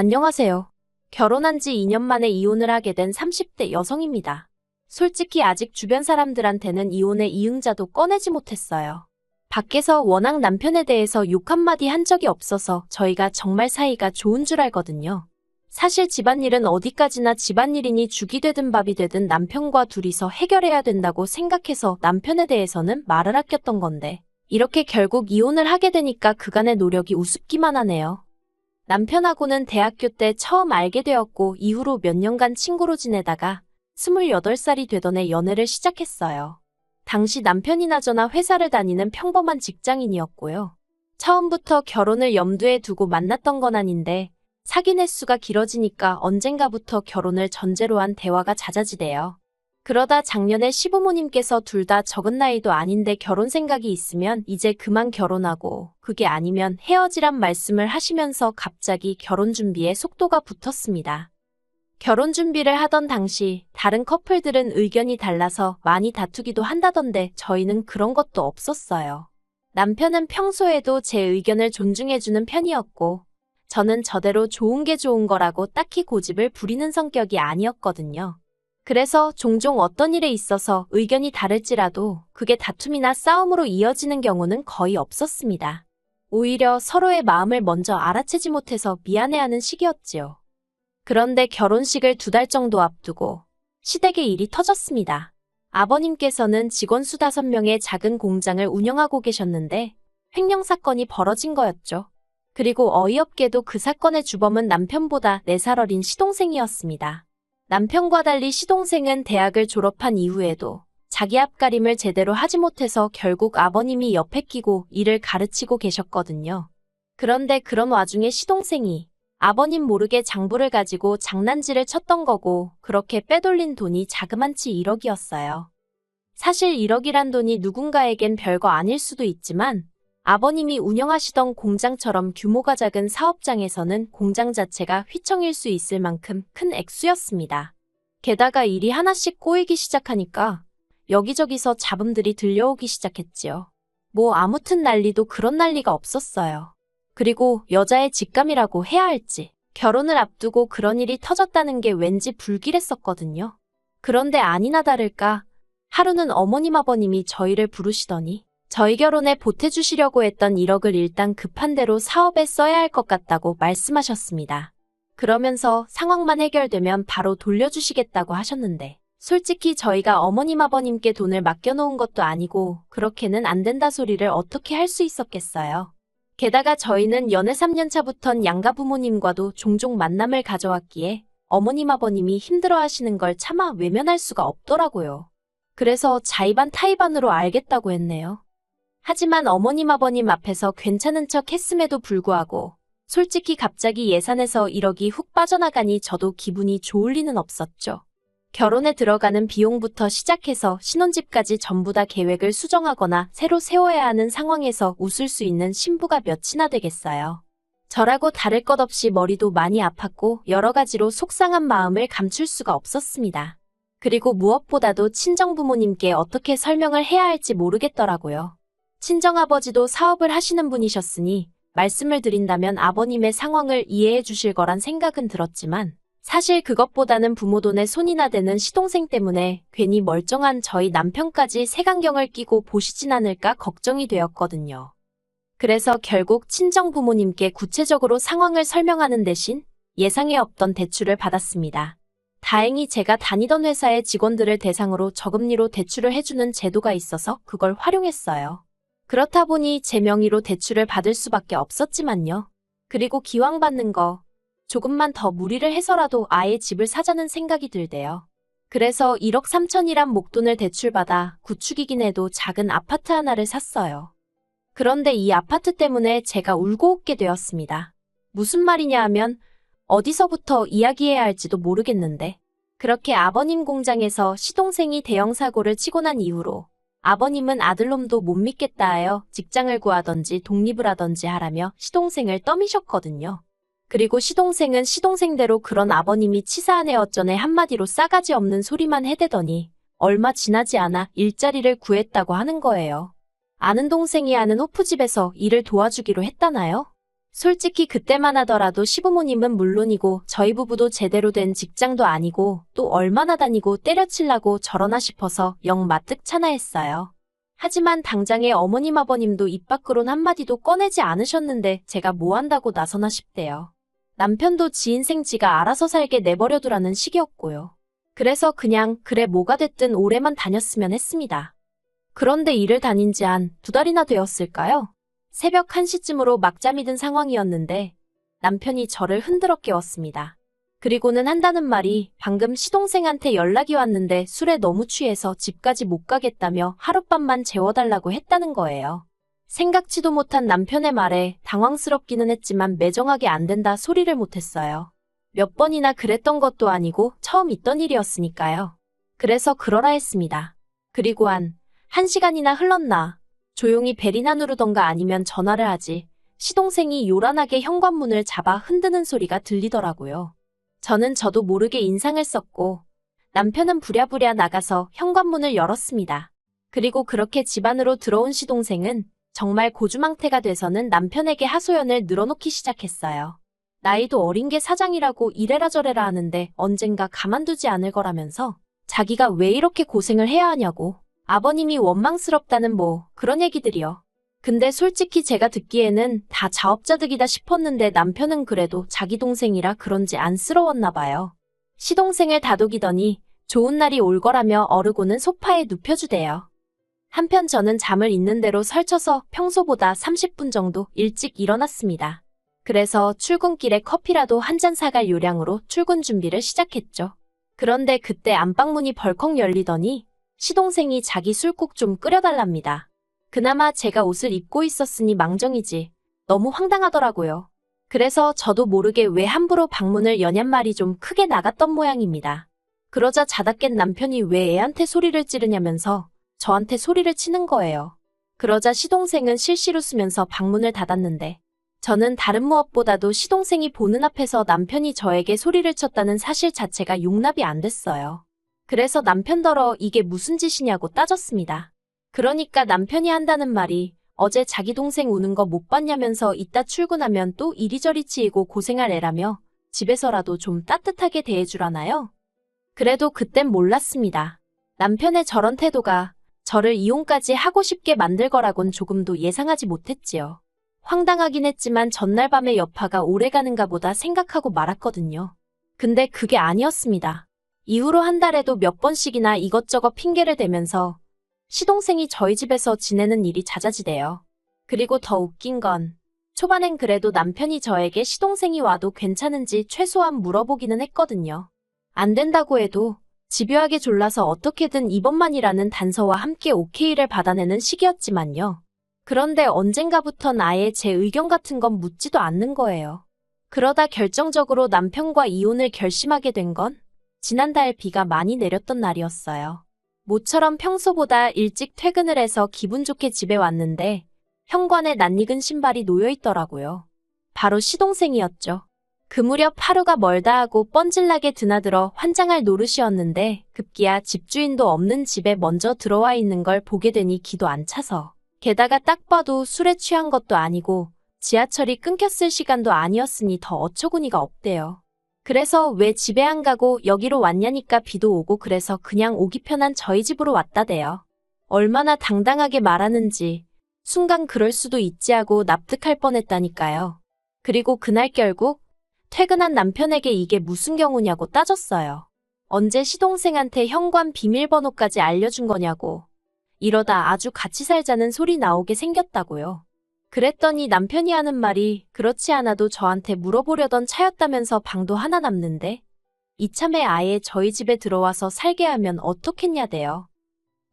안녕하세요. 결혼한 지 2년 만에 이혼을 하게 된 30대 여성입니다. 솔직히 아직 주변 사람들한테는 이혼의 이응자도 꺼내지 못했어요. 밖에서 워낙 남편에 대해서 욕 한마디 한 적이 없어서 저희가 정말 사이가 좋은 줄 알거든요. 사실 집안일은 어디까지나 집안일이니 죽이 되든 밥이 되든 남편과 둘이서 해결해야 된다고 생각해서 남편에 대해서는 말을 아꼈던 건데 이렇게 결국 이혼을 하게 되니까 그간의 노력이 우습기만 하네요. 남편하고는 대학교 때 처음 알게 되었고 이후로 몇 년간 친구로 지내다가 28살이 되던 해 연애를 시작했어요. 당시 남편이나 저나 회사를 다니는 평범한 직장인이었고요. 처음부터 결혼을 염두에 두고 만났던 건 아닌데 사귄 횟수가 길어지니까 언젠가부터 결혼을 전제로 한 대화가 잦아지대요. 그러다 작년에 시부모님께서 둘 다 적은 나이도 아닌데 결혼 생각이 있으면 이제 그만 결혼하고 그게 아니면 헤어지란 말씀을 하시면서 갑자기 결혼 준비에 속도가 붙었습니다. 결혼 준비를 하던 당시 다른 커플들은 의견이 달라서 많이 다투기도 한다던데 저희는 그런 것도 없었어요. 남편은 평소에도 제 의견을 존중해주는 편이었고 저는 저대로 좋은 게 좋은 거라고 딱히 고집을 부리는 성격이 아니었거든요. 그래서 종종 어떤 일에 있어서 의견이 다를지라도 그게 다툼이나 싸움으로 이어지는 경우는 거의 없었습니다. 오히려 서로의 마음을 먼저 알아채지 못해서 미안해하는 시기였지요. 그런데 결혼식을 2달 정도 앞두고 시댁의 일이 터졌습니다. 아버님께서는 직원 수 5명의 작은 공장을 운영하고 계셨는데 횡령 사건이 벌어진 거였죠. 그리고 어이없게도 그 사건의 주범은 남편보다 4살 어린 시동생이었습니다. 남편과 달리 시동생은 대학을 졸업한 이후에도 자기 앞가림을 제대로 하지 못해서 결국 아버님이 옆에 끼고 일을 가르치고 계셨거든요. 그런데 그런 와중에 시동생이 아버님 모르게 장부를 가지고 장난질을 쳤던 거고 그렇게 빼돌린 돈이 자그만치 1억이었어요. 사실 1억이란 돈이 누군가에겐 별거 아닐 수도 있지만 아버님이 운영하시던 공장처럼 규모가 작은 사업장에서는 공장 자체가 휘청일 수 있을 만큼 큰 액수였습니다. 게다가 일이 하나씩 꼬이기 시작하니까 여기저기서 잡음들이 들려오기 시작했지요. 뭐 아무튼 난리도 그런 난리가 없었어요. 그리고 여자의 직감이라고 해야 할지 결혼을 앞두고 그런 일이 터졌다는 게 왠지 불길했었거든요. 그런데 아니나 다를까 하루는 어머님 아버님이 저희를 부르시더니 저희 결혼에 보태주시려고 했던 1억을 일단 급한 대로 사업에 써야 할 것 같다고 말씀하셨습니다. 그러면서 상황만 해결되면 바로 돌려주시겠다고 하셨는데 솔직히 저희가 어머님 아버님께 돈을 맡겨놓은 것도 아니고 그렇게는 안 된다 소리를 어떻게 할 수 있었겠어요. 게다가 저희는 연애 3년 차부턴 양가 부모님과도 종종 만남을 가져왔기에 어머님 아버님이 힘들어하시는 걸 차마 외면할 수가 없더라고요. 그래서 자의반 타의반으로 알겠다고 했네요. 하지만 어머님 아버님 앞에서 괜찮은 척 했음에도 불구하고 솔직히 갑자기 예산에서 1억이 훅 빠져나가니 저도 기분이 좋을 리는 없었죠. 결혼에 들어가는 비용부터 시작해서 신혼집까지 전부 다 계획을 수정하거나 새로 세워야 하는 상황에서 웃을 수 있는 신부가 몇이나 되겠어요. 저라고 다를 것 없이 머리도 많이 아팠고 여러 가지로 속상한 마음을 감출 수가 없었습니다. 그리고 무엇보다도 친정부모님께 어떻게 설명을 해야 할지 모르겠더라고요. 친정아버지도 사업을 하시는 분이셨으니 말씀을 드린다면 아버님의 상황을 이해해 주실 거란 생각은 들었지만 사실 그것보다는 부모 돈에 손이나 대는 시동생 때문에 괜히 멀쩡한 저희 남편까지 색안경을 끼고 보시진 않을까 걱정이 되었거든요. 그래서 결국 친정부모님께 구체적으로 상황을 설명하는 대신 예상에 없던 대출을 받았습니다. 다행히 제가 다니던 회사의 직원들을 대상으로 저금리로 대출을 해주는 제도가 있어서 그걸 활용했어요. 그렇다 보니 제 명의로 대출을 받을 수밖에 없었지만요. 그리고 기왕 받는 거 조금만 더 무리를 해서라도 아예 집을 사자는 생각이 들대요. 그래서 1억 3천이란 목돈을 대출받아 구축이긴 해도 작은 아파트 하나를 샀어요. 그런데 이 아파트 때문에 제가 울고 웃게 되었습니다. 무슨 말이냐 하면 어디서부터 이야기해야 할지도 모르겠는데 그렇게 아버님 공장에서 시동생이 대형 사고를 치고 난 이후로 아버님은 아들놈도 못 믿겠다 하여 직장을 구하던지 독립을 하던지 하라며 시동생을 떠미셨거든요. 그리고 시동생은 시동생대로 그런 아버님이 치사하네 어쩌네 한마디로 싸가지 없는 소리만 해대더니 얼마 지나지 않아 일자리를 구했다고 하는 거예요. 아는 동생이 아는 호프집에서 일을 도와주기로 했다나요? 솔직히 그때만 하더라도 시부모님은 물론이고 저희 부부도 제대로 된 직장도 아니고 또 얼마나 다니고 때려치려고 저러나 싶어서 영 마뜩찮아했어요. 하지만 당장의 어머님 아버님도 입 밖으론 한마디도 꺼내지 않으셨는데 제가 뭐 한다고 나서나 싶대요. 남편도 지 인생 지가 알아서 살게 내버려두라는 식이었고요. 그래서 그냥 그래 뭐가 됐든 오래만 다녔으면 했습니다. 그런데 일을 다닌 지 한 2달이나 되었을까요? 새벽 1시쯤으로 막잠이 든 상황이었는데 남편이 저를 흔들어 깨웠습니다. 그리고는 한다는 말이 방금 시동생한테 연락이 왔는데 술에 너무 취해서 집까지 못 가겠다며 하룻밤만 재워달라고 했다는 거예요. 생각지도 못한 남편의 말에 당황스럽기는 했지만 매정하게 안 된다 소리를 못했어요. 몇 번이나 그랬던 것도 아니고 처음 있던 일이었으니까요. 그래서 그러라 했습니다. 그리고 한 1시간이나 흘렀나 조용히 벨이나 누르던가 아니면 전화를 하지 시동생이 요란하게 현관문을 잡아 흔드는 소리가 들리더라고요. 저도 모르게 인상을 썼고 남편은 부랴부랴 나가서 현관문을 열었습니다. 그리고 그렇게 집 안으로 들어온 시동생은 정말 고주망태가 돼서는 남편에게 하소연을 늘어놓기 시작했어요. 나이도 어린 게 사장이라고 이래라 저래라 하는데 언젠가 가만두지 않을 거라면서 자기가 왜 이렇게 고생을 해야 하냐고 아버님이 원망스럽다는 뭐 그런 얘기들이요. 근데 솔직히 제가 듣기에는 다 자업자득이다 싶었는데 남편은 그래도 자기 동생이라 그런지 안쓰러웠나 봐요. 시동생을 다독이더니 좋은 날이 올 거라며 어르고는 소파에 눕혀주대요. 한편 저는 잠을 있는 대로 설쳐서 평소보다 30분 정도 일찍 일어났습니다. 그래서 출근길에 커피라도 한 잔 사갈 요량으로 출근 준비를 시작했죠. 그런데 그때 안방문이 벌컥 열리더니 시동생이 자기 술국 좀 끓여달랍니다. 그나마 제가 옷을 입고 있었으니 망정이지 너무 황당하더라고요. 그래서 저도 모르게 왜 함부로 방문을 여냔 말이 좀 크게 나갔던 모양입니다. 그러자 자다 깬 남편이 왜 애한테 소리를 찌르냐면서 저한테 소리를 치는 거예요. 그러자 시동생은 실실 웃으면서 방문을 닫았는데 저는 다른 무엇보다도 시동생이 보는 앞에서 남편이 저에게 소리를 쳤다는 사실 자체가 용납이 안 됐어요. 그래서 남편더러 이게 무슨 짓이냐고 따졌습니다. 그러니까 남편이 한다는 말이 어제 자기 동생 우는 거 못 봤냐면서 이따 출근하면 또 이리저리 치이고 고생할 애라며 집에서라도 좀 따뜻하게 대해주라나요? 그래도 그땐 몰랐습니다. 남편의 저런 태도가 저를 이혼까지 하고 싶게 만들 거라곤 조금도 예상하지 못했지요. 황당하긴 했지만 전날 밤의 여파가 오래가는가 보다 생각하고 말았거든요. 근데 그게 아니었습니다. 이후로 한 달에도 몇 번씩이나 이것저것 핑계를 대면서 시동생이 저희 집에서 지내는 일이 잦아지대요. 그리고 더 웃긴 건 초반엔 그래도 남편이 저에게 시동생이 와도 괜찮은지 최소한 물어보기는 했거든요. 안 된다고 해도 집요하게 졸라서 어떻게든 이번만이라는 단서와 함께 오케이를 받아내는 시기였지만요. 그런데 언젠가부턴 아예 제 의견 같은 건 묻지도 않는 거예요. 그러다 결정적으로 남편과 이혼을 결심하게 된 건 지난달 비가 많이 내렸던 날이었어요. 모처럼 평소보다 일찍 퇴근을 해서 기분 좋게 집에 왔는데 현관에 낯익은 신발이 놓여 있더라고요. 바로 시동생이었죠. 그 무렵 하루가 멀다 하고 뻔질나게 드나들어 환장할 노릇이었는데 급기야 집주인도 없는 집에 먼저 들어와 있는 걸 보게 되니 기도 안 차서. 게다가 딱 봐도 술에 취한 것도 아니고 지하철이 끊겼을 시간도 아니었으니 더 어처구니가 없대요. 그래서 왜 집에 안 가고 여기로 왔냐니까 비도 오고 그래서 그냥 오기 편한 저희 집으로 왔다대요. 얼마나 당당하게 말하는지 순간 그럴 수도 있지 하고 납득할 뻔했다니까요. 그리고 그날 결국 퇴근한 남편에게 이게 무슨 경우냐고 따졌어요. 언제 시동생한테 현관 비밀번호까지 알려준 거냐고. 이러다 아주 같이 살자는 소리 나오게 생겼다고요. 그랬더니 남편이 하는 말이 그렇지 않아도 저한테 물어보려던 차였다면서 방도 하나 남는데 이참에 아예 저희 집에 들어와서 살게 하면 어떻겠냐대요.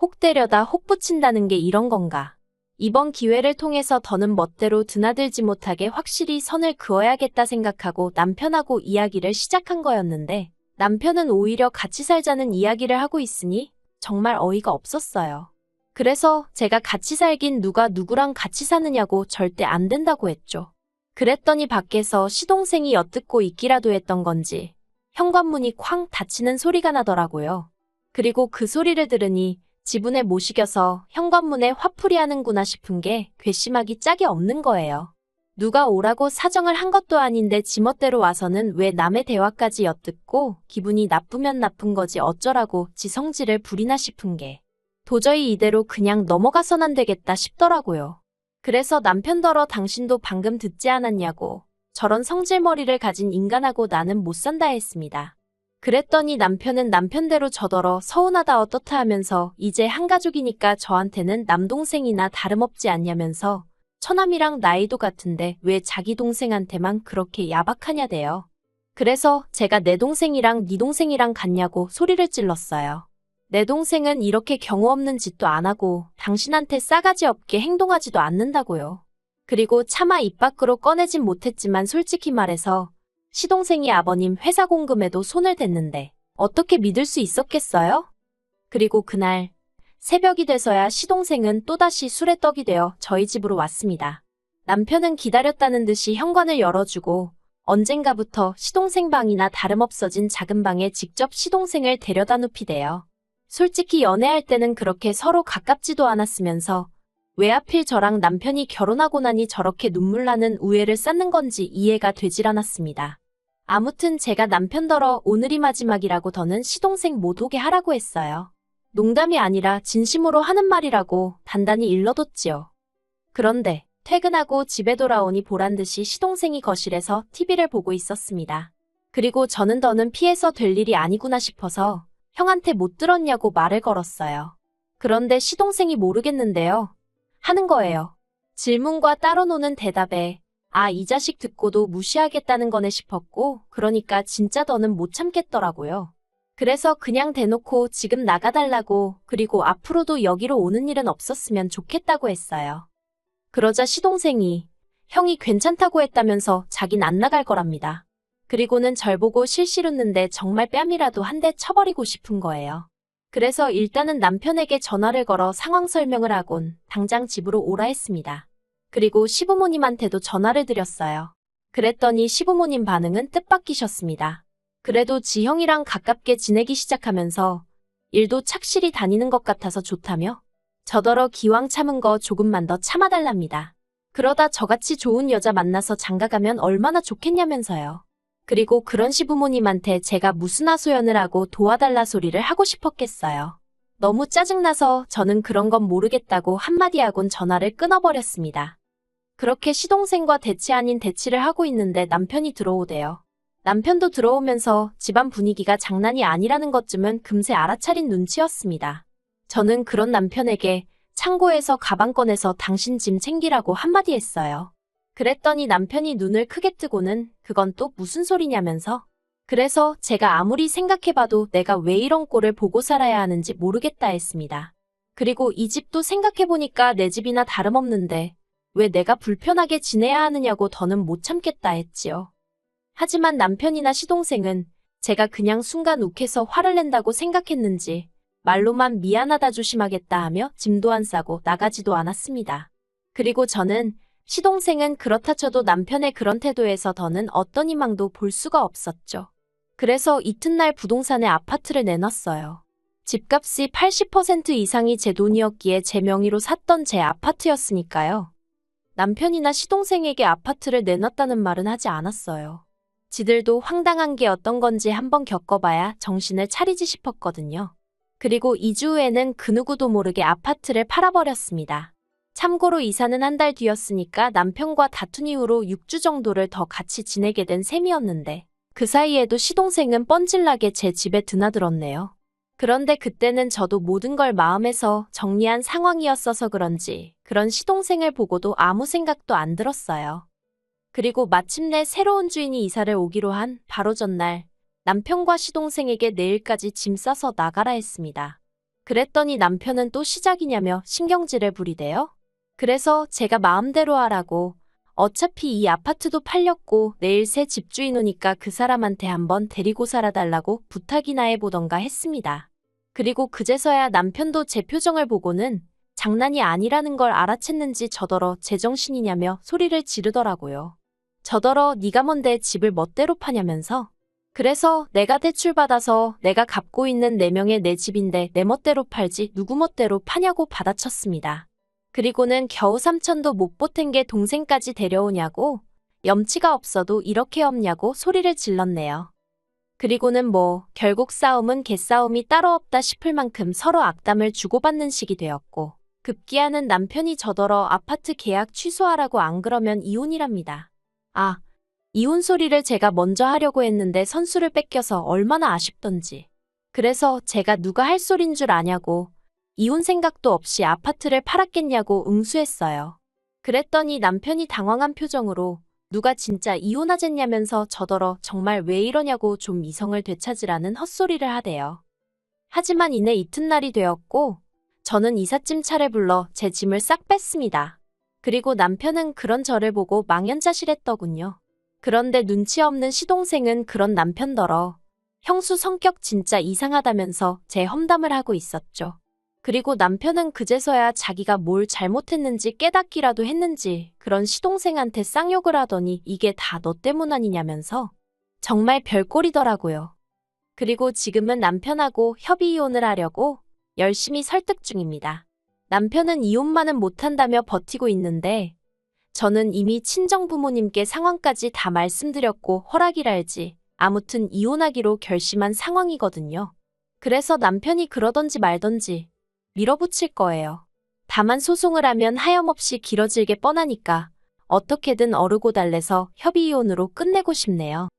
혹 때려다 혹 붙인다는 게 이런 건가. 이번 기회를 통해서 더는 멋대로 드나들지 못하게 확실히 선을 그어야겠다 생각하고 남편하고 이야기를 시작한 거였는데 남편은 오히려 같이 살자는 이야기를 하고 있으니 정말 어이가 없었어요. 그래서 제가 같이 살긴 누가 누구랑 같이 사느냐고 절대 안 된다고 했죠. 그랬더니 밖에서 시동생이 엿듣고 있기라도 했던 건지 현관문이 쾅 닫히는 소리가 나더라고요. 그리고 그 소리를 들으니 지분에 못 이겨서 현관문에 화풀이 하는구나 싶은 게 괘씸하기 짝이 없는 거예요. 누가 오라고 사정을 한 것도 아닌데 지멋대로 와서는 왜 남의 대화까지 엿듣고 기분이 나쁘면 나쁜 거지 어쩌라고 지 성질을 부리나 싶은 게 도저히 이대로 그냥 넘어가선 안 되겠다 싶더라고요. 그래서 남편더러 당신도 방금 듣지 않았냐고 저런 성질머리를 가진 인간하고 나는 못 산다 했습니다. 그랬더니 남편은 남편대로 저더러 서운하다 어떻다 하면서 이제 한가족이니까 저한테는 남동생이나 다름없지 않냐면서 처남이랑 나이도 같은데 왜 자기 동생한테만 그렇게 야박하냐대요. 그래서 제가 내 동생이랑 네 동생이랑 같냐고 소리를 찔렀어요. 내 동생은 이렇게 경우 없는 짓도 안 하고 당신한테 싸가지 없게 행동하지도 않는다고요. 그리고 차마 입 밖으로 꺼내진 못했지만 솔직히 말해서 시동생이 아버님 회사 공금에도 손을 댔는데 어떻게 믿을 수 있었겠어요? 그리고 그날 새벽이 돼서야 시동생은 또다시 술에 떡이 되어 저희 집으로 왔습니다. 남편은 기다렸다는 듯이 현관을 열어주고 언젠가부터 시동생 방이나 다름없어진 작은 방에 직접 시동생을 데려다 눕히대요. 솔직히 연애할 때는 그렇게 서로 가깝지도 않았으면서 왜 하필 저랑 남편이 결혼하고 나니 저렇게 눈물 나는 우애를 쌓는 건지 이해가 되질 않았습니다. 아무튼 제가 남편더러 오늘이 마지막이라고 더는 시동생 못 오게 하라고 했어요. 농담이 아니라 진심으로 하는 말이라고 단단히 일러뒀지요. 그런데 퇴근하고 집에 돌아오니 보란듯이 시동생이 거실에서 TV를 보고 있었습니다. 그리고 저는 더는 피해서 될 일이 아니구나 싶어서 형한테 못 들었냐고 말을 걸었어요. 그런데 시동생이 모르겠는데요. 하는 거예요. 질문과 따로 노는 대답에 아, 이 자식 듣고도 무시하겠다는 거네 싶었고 그러니까 진짜 더는 못 참겠더라고요. 그래서 그냥 대놓고 지금 나가달라고 그리고 앞으로도 여기로 오는 일은 없었으면 좋겠다고 했어요. 그러자 시동생이 형이 괜찮다고 했다면서 자긴 안 나갈 거랍니다. 그리고는 절 보고 실실 웃는데 정말 뺨이라도 한 대 쳐버리고 싶은 거예요. 그래서 일단은 남편에게 전화를 걸어 상황 설명을 하곤 당장 집으로 오라 했습니다. 그리고 시부모님한테도 전화를 드렸어요. 그랬더니 시부모님 반응은 뜻밖이셨습니다. 그래도 지형이랑 가깝게 지내기 시작하면서 일도 착실히 다니는 것 같아서 좋다며 저더러 기왕 참은 거 조금만 더 참아달랍니다. 그러다 저같이 좋은 여자 만나서 장가가면 얼마나 좋겠냐면서요. 그리고 그런 시부모님한테 제가 무슨 하소연을 하고 도와달라 소리를 하고 싶었겠어요. 너무 짜증나서 저는 그런 건 모르겠다고 한마디 하곤 전화를 끊어버렸습니다. 그렇게 시동생과 대치 아닌 대치를 하고 있는데 남편이 들어오대요. 남편도 들어오면서 집안 분위기가 장난이 아니라는 것쯤은 금세 알아차린 눈치였습니다. 저는 그런 남편에게 창고에서 가방 꺼내서 당신 짐 챙기라고 한마디 했어요. 그랬더니 남편이 눈을 크게 뜨고는 그건 또 무슨 소리냐면서 그래서 제가 아무리 생각해봐도 내가 왜 이런 꼴을 보고 살아야 하는지 모르겠다 했습니다. 그리고 이 집도 생각해보니까 내 집이나 다름없는데 왜 내가 불편하게 지내야 하느냐고 더는 못 참겠다 했지요. 하지만 남편이나 시동생은 제가 그냥 순간 욱해서 화를 낸다고 생각했는지 말로만 미안하다 조심하겠다 하며 짐도 안 싸고 나가지도 않았습니다. 그리고 저는 시동생은 그렇다 쳐도 남편의 그런 태도에서 더는 어떤 희망도 볼 수가 없었죠. 그래서 이튿날 부동산에 아파트를 내놨어요. 집값이 80% 이상이 제 돈이었기에 제 명의로 샀던 제 아파트였으니까요. 남편이나 시동생에게 아파트를 내놨다는 말은 하지 않았어요. 지들도 황당한 게 어떤 건지 한번 겪어봐야 정신을 차리지 싶었거든요. 그리고 2주 후에는 그 누구도 모르게 아파트를 팔아버렸습니다. 참고로 이사는 한 달 뒤였으니까 남편과 다툰 이후로 6주 정도를 더 같이 지내게 된 셈이었는데 그 사이에도 시동생은 뻔질나게 제 집에 드나들었네요. 그런데 그때는 저도 모든 걸 마음에서 정리한 상황이었어서 그런지 그런 시동생을 보고도 아무 생각도 안 들었어요. 그리고 마침내 새로운 주인이 이사를 오기로 한 바로 전날 남편과 시동생에게 내일까지 짐 싸서 나가라 했습니다. 그랬더니 남편은 또 시작이냐며 신경질을 부리대요. 그래서 제가 마음대로 하라고 어차피 이 아파트도 팔렸고 내일 새 집주인 오니까 그 사람한테 한번 데리고 살아달라고 부탁이나 해보던가 했습니다. 그리고 그제서야 남편도 제 표정을 보고는 장난이 아니라는 걸 알아챘는지 저더러 제정신이냐며 소리를 지르더라고요. 저더러 네가 뭔데 집을 멋대로 파냐면서. 그래서 내가 대출받아서 내가 갚고 있는 내 명의 내 집인데 내 멋대로 팔지 누구 멋대로 파냐고 받아쳤습니다. 그리고는 겨우 삼천도 못 보탠 게 동생까지 데려오냐고, 염치가 없어도 이렇게 없냐고 소리를 질렀네요. 그리고는 뭐 결국 싸움은 개싸움이 따로 없다 싶을 만큼 서로 악담을 주고받는 식이 되었고, 급기야는 남편이 저더러 아파트 계약 취소하라고 안 그러면 이혼이랍니다. 아, 이혼 소리를 제가 먼저 하려고 했는데 선수를 뺏겨서 얼마나 아쉽던지. 그래서 제가 누가 할 소린 줄 아냐고, 이혼 생각도 없이 아파트를 팔았겠냐고 응수했어요. 그랬더니 남편이 당황한 표정으로 누가 진짜 이혼하겠냐면서 저더러 정말 왜 이러냐고 좀 이성을 되찾으라는 헛소리를 하대요. 하지만 이내 이튿날이 되었고 저는 이삿짐 차를 불러 제 짐을 싹 뺐습니다. 그리고 남편은 그런 저를 보고 망연자실했더군요. 그런데 눈치 없는 시동생은 그런 남편더러 형수 성격 진짜 이상하다면서 제 험담을 하고 있었죠. 그리고 남편은 그제서야 자기가 뭘 잘못했는지 깨닫기라도 했는지 그런 시동생한테 쌍욕을 하더니 이게 다 너 때문 아니냐면서 정말 별꼴이더라고요. 그리고 지금은 남편하고 협의 이혼을 하려고 열심히 설득 중입니다. 남편은 이혼만은 못한다며 버티고 있는데 저는 이미 친정 부모님께 상황까지 다 말씀드렸고 허락이랄지 아무튼 이혼하기로 결심한 상황이거든요. 그래서 남편이 그러던지 말던지 밀어붙일 거예요. 다만 소송을 하면 하염없이 길어질 게 뻔하니까 어떻게든 어르고 달래서 협의 이혼으로 끝내고 싶네요.